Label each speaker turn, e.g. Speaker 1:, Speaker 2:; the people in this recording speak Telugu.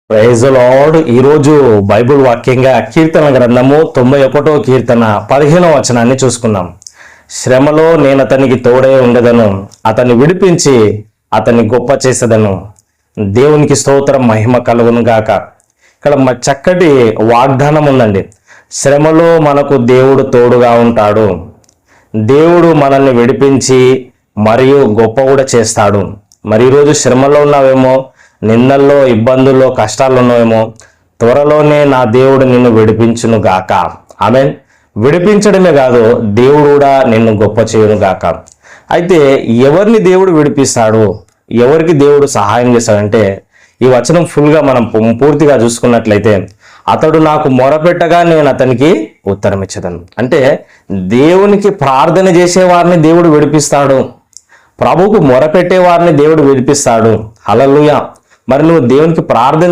Speaker 1: Praise the Lord. ఈరోజు బైబిల్ వాక్యంగా కీర్తన గ్రంథము 91వ కీర్తన 15వ వచనాన్ని చూసుకుందాం. శ్రమలో నేను అతనికి తోడే ఉండదను, అతన్ని విడిపించి అతన్ని గొప్ప చేసేదను. దేవునికి స్తోత్రం, మహిమ కలుగును గాక. ఇక్కడ చక్కటి వాగ్దానం ఉందండి. శ్రమలో మనకు దేవుడు తోడుగా ఉంటాడు. దేవుడు మనల్ని విడిపించి మరియు గొప్ప కూడా చేస్తాడు. మరి ఈరోజు శ్రమలో ఉన్నావేమో, నిందల్లో, ఇబ్బందుల్లో, కష్టాల్లో ఉన్నావేమో, త్వరలోనే నా దేవుడు నిన్ను విడిపించును గాక. ఆమేన్. విడిపించడమే కాదు, దేవుడు కూడా నిన్ను గొప్ప చేయును గాక. అయితే ఎవరిని దేవుడు విడిపిస్తాడు, ఎవరికి దేవుడు సహాయం చేస్తాడంటే, ఈ వచనం ఫుల్గా మనం పూర్తిగా చూసుకున్నట్లయితే, అతడు నాకు మొరపెట్టగా నేను అతనికి ఉత్తరం ఇచ్చేదను. అంటే దేవునికి ప్రార్థన చేసే వారిని దేవుడు విడిపిస్తాడు, ప్రభువుకు మొరపెట్టే వారిని దేవుడు విడిపిస్తాడు. హల్లెలూయా. మరి నువ్వు దేవునికి ప్రార్థన